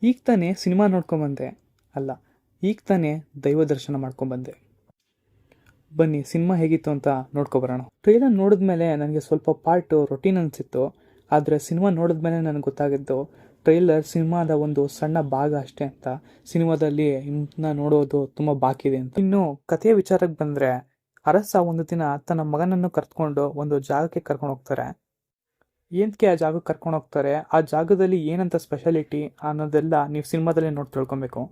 ಈಗ ತಾನೇ ಸಿನಿಮಾ ನೋಡ್ಕೊಂಬಂದೆ. ಅಲ್ಲ, ಈಗ ತಾನೇ ದೈವ ದರ್ಶನ ಮಾಡ್ಕೊಂಬಂದೆ. ಬನ್ನಿ ಸಿನಿಮಾ ಹೇಗಿತ್ತು ಅಂತ ನೋಡ್ಕೊಬರೋಣ. ಟ್ರೈಲರ್ ನೋಡಿದ್ಮೇಲೆ ನನಗೆ ಸ್ವಲ್ಪ ಪಾರ್ಟ್ ರೊಟೀನ್ ಅನಿಸಿತ್ತು. ಆದರೆ ಸಿನಿಮಾ ನೋಡಿದ್ಮೇಲೆ ನನಗೆ ಗೊತ್ತಾಗಿದ್ದು ಟ್ರೈಲರ್ ಸಿನಿಮಾದ ಒಂದು ಸಣ್ಣ ಭಾಗ ಅಷ್ಟೇ ಅಂತ. ಸಿನಿಮಾದಲ್ಲಿ ಇನ್ನ ನೋಡೋದು ತುಂಬ ಬಾಕಿ ಇದೆ ಅಂತ. ಇನ್ನು ಕಥೆಯ ವಿಚಾರಕ್ಕೆ ಬಂದರೆ, ಅರಸ ಒಂದು ದಿನ ತನ್ನ ಮಗನನ್ನು ಕರ್ಕೊಂಡು ಒಂದು ಜಾಗಕ್ಕೆ ಕರ್ಕೊಂಡು ಹೋಗ್ತಾರೆ. ಏನಕ್ಕೆ ಆ ಜಾಗಕ್ಕೆ ಕರ್ಕೊಂಡು ಹೋಗ್ತಾರೆ, ಆ ಜಾಗದಲ್ಲಿ ಏನಂತ ಸ್ಪೆಷಾಲಿಟಿ ಅನ್ನೋದೆಲ್ಲ ನೀವು ಸಿನಿಮಾದಲ್ಲೇ ನೋಡಿ ತಿಳ್ಕೊಬೇಕು.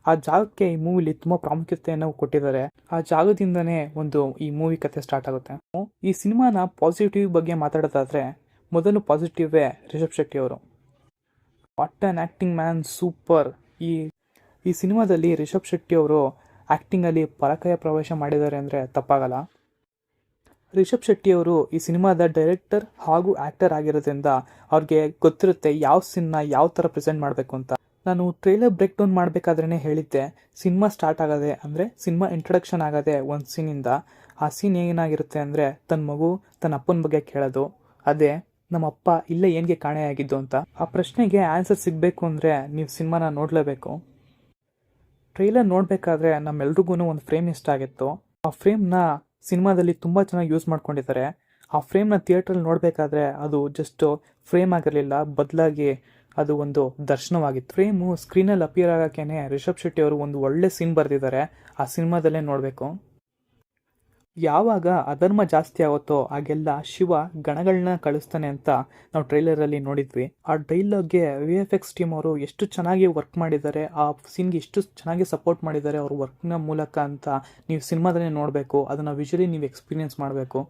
ಆ ಜಾಗಕ್ಕೆ ಈ ಮೂವಿಲಿ ತುಂಬ ಪ್ರಾಮುಖ್ಯತೆಯನ್ನು ಕೊಟ್ಟಿದ್ದಾರೆ. ಆ ಜಾಗದಿಂದನೇ ಈ ಮೂವಿ ಕತೆ ಸ್ಟಾರ್ಟ್ ಆಗುತ್ತೆ. ಈ ಸಿನಿಮಾನ ಪಾಸಿಟಿವ್ ಬಗ್ಗೆ ಮಾತಾಡೋದಾದ್ರೆ, ಮೊದಲು ಪಾಸಿಟಿವೇ ರಿಷಬ್ ಶೆಟ್ಟಿ ಅವರು. What on acting man, super. ಈ ಸಿನಿಮಾದಲ್ಲಿ ರಿಷಬ್ ಶೆಟ್ಟಿ ಅವರು ಆ್ಯಕ್ಟಿಂಗಲ್ಲಿ ಪರಕಾಯ ಪ್ರವೇಶ ಮಾಡಿದ್ದಾರೆ ಅಂದರೆ ತಪ್ಪಾಗಲ್ಲ. ರಿಷಬ್ ಶೆಟ್ಟಿ ಅವರು ಈ ಸಿನಿಮಾದ ಡೈರೆಕ್ಟರ್ ಹಾಗೂ ಆ್ಯಕ್ಟರ್ ಆಗಿರೋದ್ರಿಂದ ಅವ್ರಿಗೆ ಗೊತ್ತಿರುತ್ತೆ ಯಾವ ಸೀನ್ನ ಯಾವ ಥರ ಪ್ರೆಸೆಂಟ್ ಮಾಡಬೇಕು ಅಂತ. ನಾನು ಟ್ರೈಲರ್ ಬ್ರೇಕ್ ಡೌನ್ ಮಾಡಬೇಕಾದ್ರೇ ಹೇಳಿದ್ದೆ, ಸಿನಿಮಾ ಸ್ಟಾರ್ಟ್ ಆಗದೆ ಅಂದರೆ ಸಿನಿಮಾ ಇಂಟ್ರಡಕ್ಷನ್ ಆಗದೆ ಒಂದು ಸೀನಿಂದ. ಆ ಸೀನ್ ಏನಾಗಿರುತ್ತೆ ಅಂದರೆ, ತನ್ನ ಮಗು ತನ್ನ ಅಪ್ಪನ ಬಗ್ಗೆ ಕೇಳೋದು, ಅದೇ ನಮ್ಮಪ್ಪ ಇಲ್ಲೇ ಏನಿಗೆ ಕಾಣೆಯಾಗಿದ್ದು ಅಂತ. ಆ ಪ್ರಶ್ನೆಗೆ ಆನ್ಸರ್ ಸಿಗಬೇಕು ಅಂದರೆ ನೀವು ಸಿನಿಮಾನ ನೋಡಲೇಬೇಕು. ಟ್ರೈಲರ್ ನೋಡಬೇಕಾದ್ರೆ ನಮ್ಮೆಲ್ರಿಗೂ ಒಂದು ಫ್ರೇಮ್ ಇಷ್ಟ ಆಗಿತ್ತು. ಆ ಫ್ರೇಮ್ನ ಸಿನಿಮಾದಲ್ಲಿ ತುಂಬ ಚೆನ್ನಾಗಿ ಯೂಸ್ ಮಾಡ್ಕೊಂಡಿದ್ದಾರೆ. ಆ ಫ್ರೇಮ್ನ ಥಿಯೇಟ್ರಲ್ಲಿ ನೋಡಬೇಕಾದ್ರೆ ಅದು ಜಸ್ಟ್ ಫ್ರೇಮ್ ಆಗಿರಲಿಲ್ಲ, ಬದಲಾಗಿ ಅದು ಒಂದು ದರ್ಶನವಾಗಿತ್ತು. ಫ್ರೇಮು ಸ್ಕ್ರೀನಲ್ಲಿ ಅಪಿಯರ್ ಆಗೋಕ್ಕೇ ರಿಷಬ್ ಶೆಟ್ಟಿ ಅವರು ಒಂದು ಒಳ್ಳೆ ಸೀನ್ ಬರೆದಿದ್ದಾರೆ. ಆ ಸಿನಿಮಾದಲ್ಲೇ ನೋಡಬೇಕು. ಯಾವಾಗ ಅಧರ್ಮ ಜಾಸ್ತಿ ಆಗುತ್ತೋ ಆಗೆಲ್ಲ ಶಿವ ಗಣಗಳನ್ನ ಕಳಿಸ್ತಾನೆ ಅಂತ ನಾವು ಟ್ರೈಲರಲ್ಲಿ ನೋಡಿದ್ವಿ. ಆ ಡೈಲಾಗ್ಗೆ VFX ಟೀಮ್ ಅವರು ಎಷ್ಟು ಚೆನ್ನಾಗಿ ವರ್ಕ್ ಮಾಡಿದ್ದಾರೆ, ಆ ಸೀನ್ಗೆ ಎಷ್ಟು ಚೆನ್ನಾಗಿ ಸಪೋರ್ಟ್ ಮಾಡಿದ್ದಾರೆ ಅವ್ರ ವರ್ಕ್ನ ಮೂಲಕ ಅಂತ ನೀವು ಸಿನಿಮಾದಲ್ಲೇ ನೋಡಬೇಕು. ಅದನ್ನು ವಿಜುವಲಿ ನೀವು ಎಕ್ಸ್ಪೀರಿಯನ್ಸ್ ಮಾಡಬೇಕು.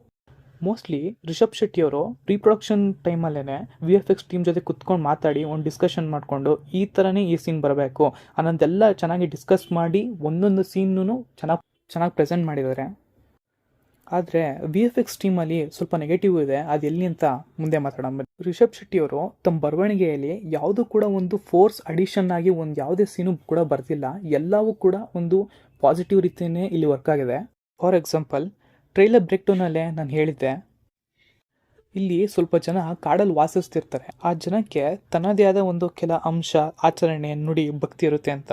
ಮೋಸ್ಟ್ಲಿ ರಿಷಬ್ ಶೆಟ್ಟಿ ಅವರು ಪ್ರೀಪ್ರೊಡಕ್ಷನ್ ಟೈಮಲ್ಲೇ VFX ಟೀಮ್ ಜೊತೆ ಕುತ್ಕೊಂಡು ಮಾತಾಡಿ ಒಂದು ಡಿಸ್ಕಷನ್ ಮಾಡಿಕೊಂಡು ಈ ಥರನೇ ಈ ಸೀನ್ ಬರಬೇಕು ಅನ್ನೋದೆಲ್ಲ ಚೆನ್ನಾಗಿ ಡಿಸ್ಕಸ್ ಮಾಡಿ ಒಂದೊಂದು ಸೀನ್ನೂ ಚೆನ್ನಾಗಿ ಪ್ರೆಸೆಂಟ್ ಮಾಡಿದ್ದಾರೆ. ಆದರೆ VFX ಟೀಮಲ್ಲಿ ಸ್ವಲ್ಪ ನೆಗೆಟಿವ್ ಇದೆ, ಅದು ಎಲ್ಲಿ ಅಂತ ಮುಂದೆ ಮಾತಾಡೋಣ. ರಿಷಬ್ ಶೆಟ್ಟಿ ಅವರು ತಮ್ಮ ಬರವಣಿಗೆಯಲ್ಲಿ ಯಾವುದೂ ಕೂಡ ಒಂದು ಫೋರ್ಸ್ ಅಡಿಷನ್ ಆಗಿ ಒಂದು ಯಾವುದೇ ಸೀನು ಕೂಡ ಬರ್ತಿಲ್ಲ. ಎಲ್ಲವೂ ಕೂಡ ಒಂದು ಪಾಸಿಟಿವ್ ರೀತಿಯೇ ಇಲ್ಲಿ ವರ್ಕ್ ಆಗಿದೆ. ಫಾರ್ ಎಕ್ಸಾಂಪಲ್, ಟ್ರೈಲರ್ ಬ್ರೇಕ್ ಡೌನಲ್ಲೇ ನಾನು ಹೇಳಿದ್ದೆ, ಇಲ್ಲಿ ಸ್ವಲ್ಪ ಜನ ಕಾಡಲ್ಲಿ ವಾಸಿಸ್ತಿರ್ತಾರೆ. ಆ ಜನಕ್ಕೆ ತನ್ನದೇ ಆದ ಒಂದು ಕೆಲ ಅಂಶ, ಆಚರಣೆ, ನುಡಿ, ಭಕ್ತಿ ಇರುತ್ತೆ ಅಂತ.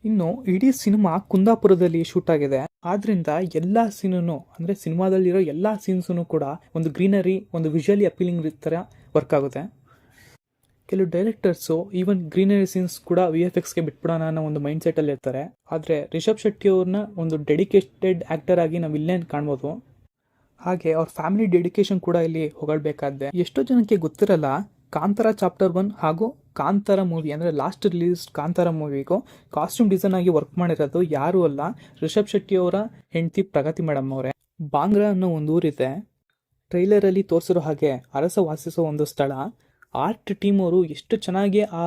ಇನ್ನು ಇಡೀ ಸಿನಿಮಾ ಕುಂದಾಪುರದಲ್ಲಿ ಶೂಟ್ ಆಗಿದೆ. ಆದ್ರಿಂದ ಎಲ್ಲ ಸೀನೂ ಅಂದರೆ ಸಿನಿಮಾದಲ್ಲಿರೋ ಎಲ್ಲ ಸೀನ್ಸೂ ಕೂಡ ಒಂದು ಗ್ರೀನರಿ, ಒಂದು ವಿಜುವಲಿ ಅಪೀಲಿಂಗ್ ಥರ ವರ್ಕ್ ಆಗುತ್ತೆ. ಕೆಲವು ಡೈರೆಕ್ಟರ್ಸು ಈವನ್ ಗ್ರೀನರಿ ಸೀನ್ಸ್ ಕೂಡ VFXಗೆ ಬಿಟ್ಬಿಡೋಣ ಅನ್ನೋ ಒಂದು ಮೈಂಡ್ ಸೆಟ್ಟಲ್ಲಿ ಇರ್ತಾರೆ. ಆದರೆ ರಿಷಬ್ ಶೆಟ್ಟಿ ಅವ್ರನ್ನ ಒಂದು ಡೆಡಿಕೇಟೆಡ್ ಆ್ಯಕ್ಟರ್ ಆಗಿ ನಾವು ಇಲ್ಲೇ ಕಾಣ್ಬೋದು. ಹಾಗೆ ಅವ್ರ ಫ್ಯಾಮಿಲಿ ಡೆಡಿಕೇಶನ್ ಕೂಡ ಇಲ್ಲಿ ಹೊಗಳ್ಬೇಕಾದ್ದೆ. ಎಷ್ಟೋ ಜನಕ್ಕೆ ಗೊತ್ತಿರಲ್ಲ, ಕಾಂತಾರ ಚಾಪ್ಟರ್ 1 ಹಾಗೂ ಕಾಂತಾರ ಮೂವಿ ಅಂದರೆ ಲಾಸ್ಟ್ ರಿಲೀಸ್ ಕಾಂತಾರ ಮೂವಿಗೂ ಕಾಸ್ಟ್ಯೂಮ್ ಡಿಸೈನ್ ಆಗಿ ವರ್ಕ್ ಮಾಡಿರೋದು ಯಾರೂ ಅಲ್ಲ, ರಿಷಬ್ ಶೆಟ್ಟಿ ಅವರ ಹೆಂಡತಿ ಪ್ರಗತಿ ಮೇಡಮ್ ಅವರೇ. ಬಾಂಗ್ರಾ ಅನ್ನೋ ಒಂದು ಊರಿದೆ. ಟ್ರೈಲರಲ್ಲಿ ತೋರಿಸಿರೋ ಹಾಗೆ ಅರಸ ವಾಸಿಸೋ ಒಂದು ಸ್ಥಳ. ಆರ್ಟ್ ಟೀಮ್ ಅವರು ಎಷ್ಟು ಚೆನ್ನಾಗಿ ಆ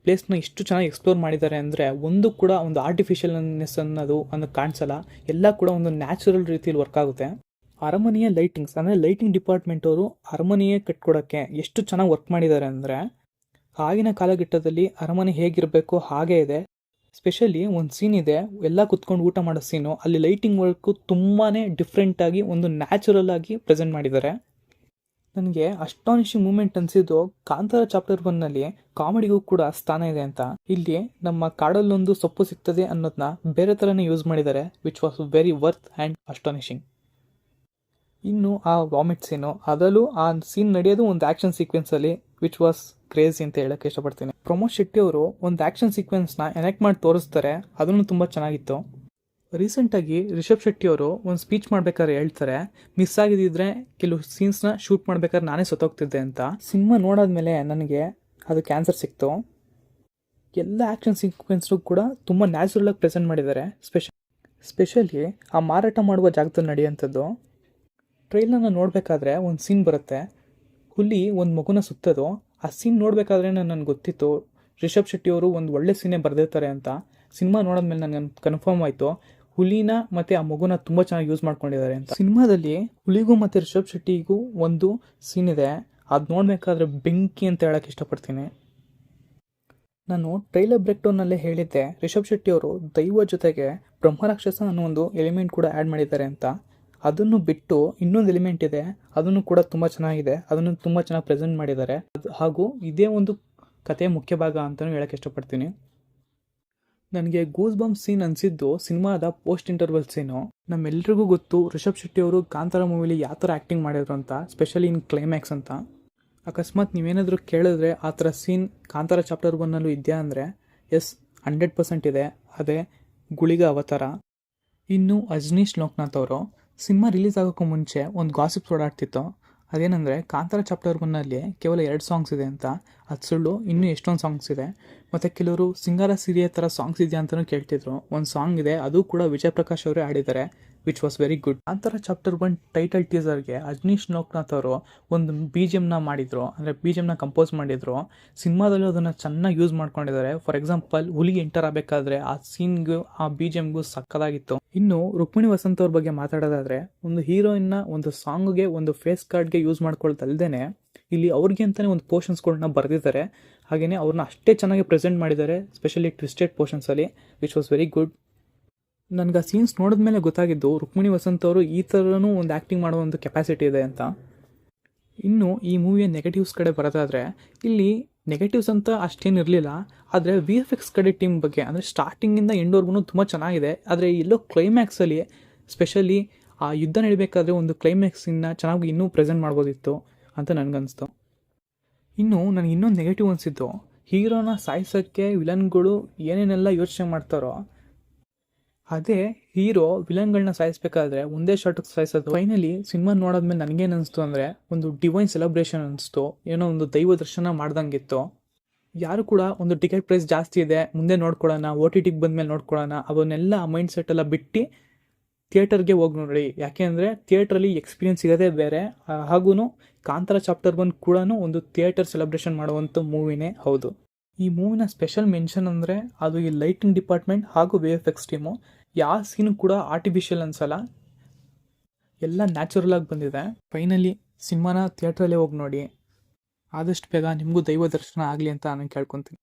ಪ್ಲೇಸ್ನ ಎಷ್ಟು ಚೆನ್ನಾಗಿ ಎಕ್ಸ್ಪ್ಲೋರ್ ಮಾಡಿದ್ದಾರೆ ಅಂದರೆ, ಒಂದು ಕೂಡ ಒಂದು ಆರ್ಟಿಫಿಷಿಯಲ್ನೆಸ್ ಅನ್ನೋದು ಕಾಣಿಸಲ್ಲ. ಎಲ್ಲ ಕೂಡ ಒಂದು ನ್ಯಾಚುರಲ್ ರೀತಿಯಲ್ಲಿ ವರ್ಕ್ ಆಗುತ್ತೆ. ಅರಮನೆಯ ಲೈಟಿಂಗ್ಸ್ ಅಂದರೆ ಲೈಟಿಂಗ್ ಡಿಪಾರ್ಟ್ಮೆಂಟ್ ಅವರು ಅರಮನೆಯೇ ಕಟ್ಕೊಡೋಕ್ಕೆ ಎಷ್ಟು ಚೆನ್ನಾಗಿ ವರ್ಕ್ ಮಾಡಿದ್ದಾರೆ ಅಂದರೆ, ಆಗಿನ ಕಾಲಘಟ್ಟದಲ್ಲಿ ಅರಮನೆ ಹೇಗಿರಬೇಕು ಹಾಗೇ ಇದೆ. ಸ್ಪೆಷಲಿ ಒಂದು ಸೀನ್ ಇದೆ, ಎಲ್ಲ ಕುತ್ಕೊಂಡು ಊಟ ಮಾಡೋ ಸೀನು. ಅಲ್ಲಿ ಲೈಟಿಂಗ್ ವರ್ಕು ತುಂಬಾ ಡಿಫ್ರೆಂಟಾಗಿ ಒಂದು ನ್ಯಾಚುರಲ್ ಆಗಿ ಪ್ರೆಸೆಂಟ್ ಮಾಡಿದ್ದಾರೆ. ನನಗೆ ಅಸ್ಟಾನಿಶಿಂಗ್ ಮೂಮೆಂಟ್ ಅನಿಸಿದ್ದು ಕಾಂತಾರ ಚಾಪ್ಟರ್ 1ನಲ್ಲಿ ಕಾಮಿಡಿಗೂ ಕೂಡ ಸ್ಥಾನ ಇದೆ ಅಂತ. ಇಲ್ಲಿ ನಮ್ಮ ಕಾಡಲ್ಲೊಂದು ಸೊಪ್ಪು ಸಿಗ್ತದೆ ಅನ್ನೋದನ್ನ ಬೇರೆ ಥರನೇ ಯೂಸ್ ಮಾಡಿದ್ದಾರೆ, which was very worth and astonishing. ಇನ್ನು ಆ ವಾಮಿಟ್ ಸೀನು, ಅದರಲ್ಲೂ ಆ ಸೀನ್ ನಡೆಯೋದು ಒಂದು ಆ್ಯಕ್ಷನ್ ಸೀಕ್ವೆನ್ಸಲ್ಲಿ, ವಿಚ್ ವಾಸ್ ಕ್ರೇಜಿ ಅಂತ ಹೇಳೋಕ್ಕೆ ಇಷ್ಟಪಡ್ತೀನಿ. ಪ್ರಮೋದ್ ಶೆಟ್ಟಿ ಅವರು ಒಂದು ಆ್ಯಕ್ಷನ್ ಸೀಕ್ವೆನ್ಸ್ನ ಎನೆಕ್ಟ್ ಮಾಡಿ ತೋರಿಸ್ತಾರೆ, ಅದನ್ನು ತುಂಬ ಚೆನ್ನಾಗಿತ್ತು. ರೀಸೆಂಟಾಗಿ ರಿಷಬ್ ಶೆಟ್ಟಿ ಅವರು ಒಂದು ಸ್ಪೀಚ್ ಮಾಡ್ಬೇಕಾದ್ರೆ ಹೇಳ್ತಾರೆ, ಮಿಸ್ ಆಗಿದ್ದಿದ್ರೆ ಕೆಲವು ಸೀನ್ಸ್ನ ಶೂಟ್ ಮಾಡ್ಬೇಕಾದ್ರೆ ನಾನೇ ಸತ್ತೋಗ್ತಿದ್ದೆ ಅಂತ. ಸಿನಿಮಾ ನೋಡಾದ್ಮೇಲೆ ನನಗೆ ಅದು ಕ್ಯಾನ್ಸರ್ ಸಿಕ್ತು. ಎಲ್ಲ ಆ್ಯಕ್ಷನ್ ಸೀಕ್ವೆನ್ಸ್ನು ಕೂಡ ತುಂಬ ನ್ಯಾಚುರಲಾಗಿ ಪ್ರೆಸೆಂಟ್ ಮಾಡಿದ್ದಾರೆ. ಸ್ಪೆಷಲಿ ಆ ಮಾರಾಟ ಮಾಡುವ ಜಾಗದಲ್ಲಿ ನಡೆಯುವಂಥದ್ದು. ಟ್ರೈಲರ್ನ ನೋಡಬೇಕಾದ್ರೆ ಒಂದು ಸೀನ್ ಬರುತ್ತೆ, ಹುಲಿ ಒಂದು ಮಗುನ ಸುತ್ತೋದು. ಆ ಸೀನ್ ನೋಡಬೇಕಾದ್ರೆ ನನಗೆ ಗೊತ್ತಿತ್ತು ರಿಷಬ್ ಶೆಟ್ಟಿ ಅವರು ಒಂದು ಒಳ್ಳೆ ಸೀನೇ ಬರೆದಿರ್ತಾರೆ ಅಂತ. ಸಿನಿಮಾ ನೋಡಿದ್ಮೇಲೆ ನನಗೆ ಕನ್ಫರ್ಮ್ ಆಯಿತು, ಹುಲಿನ ಮತ್ತು ಆ ಮಗುನ ತುಂಬ ಚೆನ್ನಾಗಿ ಯೂಸ್ ಮಾಡ್ಕೊಂಡಿದ್ದಾರೆ ಅಂತ. ಸಿನಿಮಾದಲ್ಲಿ ಹುಲಿಗೂ ಮತ್ತು ರಿಷಬ್ ಶೆಟ್ಟಿಗೂ ಒಂದು ಸೀನ್ ಇದೆ, ಅದು ನೋಡಬೇಕಾದ್ರೆ ಬೆಂಕಿ ಅಂತ ಹೇಳೋಕ್ಕೆ ಇಷ್ಟಪಡ್ತೀನಿ. ನಾನು ಟ್ರೈಲರ್ ಬ್ರೇಕ್ ಡೌನ್ನಲ್ಲೇ ಹೇಳಿದ್ದೆ, ರಿಷಬ್ ಶೆಟ್ಟಿ ಅವರು ದೈವ ಜೊತೆಗೆ ಬ್ರಹ್ಮರಾಕ್ಷಸ ಅನ್ನೋ ಒಂದು ಎಲಿಮೆಂಟ್ ಕೂಡ ಆ್ಯಡ್ ಮಾಡಿದ್ದಾರೆ ಅಂತ. ಅದನ್ನು ಬಿಟ್ಟು ಇನ್ನೊಂದು ಎಲಿಮೆಂಟ್ ಇದೆ, ಅದನ್ನು ಕೂಡ ತುಂಬ ಚೆನ್ನಾಗಿದೆ, ಅದನ್ನು ತುಂಬ ಚೆನ್ನಾಗಿ ಪ್ರೆಸೆಂಟ್ ಮಾಡಿದ್ದಾರೆ. ಹಾಗೂ ಇದೇ ಒಂದು ಕತೆ ಮುಖ್ಯ ಭಾಗ ಅಂತಲೂ ಹೇಳೋಕ್ಕೆ ಇಷ್ಟಪಡ್ತೀನಿ. ನನಗೆ ಗೂಸ್ ಬಂಪ್ ಸೀನ್ ಅನಿಸಿದ್ದು ಸಿನಿಮಾದ ಪೋಸ್ಟ್ ಇಂಟರ್ವಲ್ ಸೀನು. ನಮ್ಮೆಲ್ರಿಗೂ ಗೊತ್ತು ರಿಷಬ್ ಶೆಟ್ಟಿ ಅವರು ಕಾಂತಾರ ಮೂವಿಲಿ ಯಾವ ಥರ ಆ್ಯಕ್ಟಿಂಗ್ ಮಾಡಿದ್ರು ಅಂತ, ಸ್ಪೆಷಲಿ ಇನ್ ಕ್ಲೈಮ್ಯಾಕ್ಸ್ ಅಂತ. ಅಕಸ್ಮಾತ್ ನೀವೇನಾದರೂ ಕೇಳಿದ್ರೆ ಆ ಥರ ಸೀನ್ ಕಾಂತಾರ ಚಾಪ್ಟರ್ 1ನಲ್ಲೂ ಇದೆಯಾ ಅಂದರೆ ಎಸ್, 100% ಇದೆ. ಅದೇ ಗುಳಿಗ ಅವತಾರ. ಇನ್ನು ಅಜ್ನೀಶ್ ಲೋಕನಾಥ್ ಅವರು ಸಿನಿಮಾ ರಿಲೀಸ್ ಆಗೋಕ್ಕೂ ಮುಂಚೆ ಒಂದು ಗಾಸಿಪ್ಸ್ ಓಡಾಡ್ತಿತ್ತು. ಅದೇನೆಂದರೆ ಕಾಂತಾರ ಚಾಪ್ಟರ್ 1ನಲ್ಲಿ ಕೇವಲ 2 ಸಾಂಗ್ಸ್ ಇದೆ ಅಂತ. ಅದು ಸುಳ್ಳು, ಇನ್ನೂ ಎಷ್ಟೊಂದು ಸಾಂಗ್ಸ್ ಇದೆ. ಮತ್ತು ಕೆಲವರು ಸಿಂಗಾರ ಸಿರಿಯ ಥರ ಸಾಂಗ್ಸ್ ಇದೆಯಾ ಅಂತಲೂ ಕೇಳ್ತಿದ್ರು. ಒಂದು ಸಾಂಗ್ ಇದೆ, ಅದು ಕೂಡ ವಿಜಯ್ ಪ್ರಕಾಶ್ ಅವರೇ ಆಡಿದ್ದಾರೆ, which was very good. Kantara chapter 1 title ಟೀಸರ್ಗೆ ಅಜ್ನೀಶ್ ಲೋಕನಾಥ್ ಅವರು ಒಂದು BGMನ ಮಾಡಿದರು, ಅಂದರೆ BGMನ ಕಂಪೋಸ್ ಮಾಡಿದರು. ಸಿನಿಮಾದಲ್ಲೂ ಅದನ್ನು ಚೆನ್ನಾಗಿ ಯೂಸ್ ಮಾಡ್ಕೊಂಡಿದ್ದಾರೆ. ಫಾರ್ ಎಕ್ಸಾಂಪಲ್, ಹುಲಿ ಎಂಟರ್ ಆಗಬೇಕಾದ್ರೆ ಆ ಸೀನ್ಗೂ ಆ BGMಗೂ ಸಕ್ಕದಾಗಿತ್ತು. ಇನ್ನು ರುಕ್ಮಿಣಿ ವಸಂತ್ ಅವ್ರ ಬಗ್ಗೆ ಮಾತಾಡೋದಾದರೆ, ಒಂದು ಹೀರೋಯಿನ್ನ ಒಂದು ಸಾಂಗ್ಗೆ ಒಂದು ಫೇಸ್ ಕಾರ್ಡ್ಗೆ ಯೂಸ್ ಮಾಡ್ಕೊಳ್ದಲ್ದೇ ಇಲ್ಲಿ ಅವ್ರಿಗೆ ಅಂತಲೇ ಒಂದು ಪೋರ್ಷನ್ಸ್ಗಳನ್ನ ಬರೆದಿದ್ದಾರೆ. ಹಾಗೆಯೇ ಅವ್ರನ್ನ ಅಷ್ಟೇ ಚೆನ್ನಾಗಿ ಪ್ರೆಸೆಂಟ್ ಮಾಡಿದ್ದಾರೆ, ಸ್ಪೆಷಲಿ ಟ್ವಿಸ್ಟೆಡ್ ಪೋರ್ಷನ್ಸಲ್ಲಿ, ವಿಚ್ ವಾಸ್ ವೆರಿ ಗುಡ್. ನನಗೆ ಆ ಸೀನ್ಸ್ ನೋಡಿದ್ಮೇಲೆ ಗೊತ್ತಾಗಿದ್ದು ರುಕ್ಮಿಣಿ ವಸಂತ್ ಅವರು ಈ ಥರನೂ ಒಂದು ಆ್ಯಕ್ಟಿಂಗ್ ಮಾಡೋ ಒಂದು ಕೆಪಾಸಿಟಿ ಇದೆ ಅಂತ. ಇನ್ನು ಈ ಮೂವಿಯ ನೆಗೆಟಿವ್ಸ್ ಕಡೆ ಬರೋದಾದರೆ, ಇಲ್ಲಿ ನೆಗೆಟಿವ್ಸ್ ಅಂತ ಅಷ್ಟೇನಿರಲಿಲ್ಲ. ಆದರೆ VFX ಕಡೆ ಟೀಮ್ ಬಗ್ಗೆ, ಅಂದರೆ ಸ್ಟಾರ್ಟಿಂಗಿಂದ ಎಂಡ್ವರೆಗೂ ತುಂಬ ಚೆನ್ನಾಗಿದೆ. ಆದರೆ ಎಲ್ಲೋ ಕ್ಲೈಮ್ಯಾಕ್ಸಲ್ಲಿ, ಸ್ಪೆಷಲಿ ಆ ಯುದ್ಧ ನಡಿಬೇಕಾದ್ರೆ ಒಂದು ಕ್ಲೈಮ್ಯಾಕ್ಸಿನ ಚೆನ್ನಾಗಿ ಇನ್ನೂ ಪ್ರೆಸೆಂಟ್ ಮಾಡ್ಬೋದಿತ್ತು ಅಂತ ನನಗನ್ನಿಸ್ತು. ಇನ್ನು ನನಗೆ ಇನ್ನೊಂದು ನೆಗೆಟಿವ್ ಅನಿಸಿದ್ದು, ಹೀರೋನ ಸಾಯಿಸೋಕ್ಕೆ ವಿಲನ್ಗಳು ಏನೇನೆಲ್ಲ ಯೋಚನೆ ಮಾಡ್ತಾರೋ, ಅದೇ ಹೀರೋ ವಿಲನ್ಗಳನ್ನ ಸಾಯಿಸಬೇಕಾದ್ರೆ ಒಂದೇ ಶಾರ್ಟಿಗೆ ಸಾಯಿಸೋದು. ಫೈನಲಿ ಸಿನಿಮಾ ನೋಡೋದ್ಮೇಲೆ ನನಗೇನು ಅನಿಸ್ತು ಅಂದರೆ, ಒಂದು ಡಿವೈನ್ ಸೆಲೆಬ್ರೇಷನ್ ಅನಿಸ್ತು, ಏನೋ ಒಂದು ದೈವ ದರ್ಶನ ಮಾಡ್ದಂಗಿತ್ತು. ಯಾರು ಕೂಡ ಒಂದು ಟಿಕೆಟ್ ಪ್ರೈಸ್ ಜಾಸ್ತಿ ಇದೆ, ಮುಂದೆ ನೋಡ್ಕೊಳ್ಳೋಣ, OTTಗೆ ಬಂದಮೇಲೆ ನೋಡ್ಕೊಳ್ಳೋಣ, ಅವನ್ನೆಲ್ಲ ಮೈಂಡ್ ಸೆಟ್ ಎಲ್ಲ ಬಿಟ್ಟು ಥಿಯೇಟರ್ಗೆ ಹೋಗಿ ನೋಡಿ. ಯಾಕೆ ಅಂದರೆ ಥಿಯೇಟ್ರಲ್ಲಿ ಎಕ್ಸ್ಪೀರಿಯನ್ಸ್ ಇರೋದೇ ಬೇರೆ. ಹಾಗೂ ಕಾಂತಾರ ಚಾಪ್ಟರ್ 1 ಕೂಡ ಒಂದು ಥಿಯೇಟರ್ ಸೆಲೆಬ್ರೇಷನ್ ಮಾಡುವಂಥ ಮೂವಿನೇ ಹೌದು. ಈ ಮೂವಿನ ಸ್ಪೆಷಲ್ ಮೆನ್ಷನ್ ಅಂದರೆ ಅದು ಈ ಲೈಟಿಂಗ್ ಡಿಪಾರ್ಟ್ಮೆಂಟ್ ಹಾಗೂ VFX ಟೀಮು. ಯಾವ ಸೀನು ಕೂಡ ಆರ್ಟಿಫಿಷಿಯಲ್ ಅನ್ಸಲ್ಲ, ಎಲ್ಲ ನ್ಯಾಚುರಲ್ ಆಗಿ ಬಂದಿದೆ. ಫೈನಲಿ ಸಿನಿಮಾನ ಥಿಯೇಟ್ರಲ್ಲೇ ಹೋಗಿ ನೋಡಿ. ಆದಷ್ಟು ಬೇಗ ನಿಮಗೂ ದೈವ ದರ್ಶನ ಆಗಲಿ ಅಂತ ನಾನು ಕೇಳ್ಕೊತೀನಿ.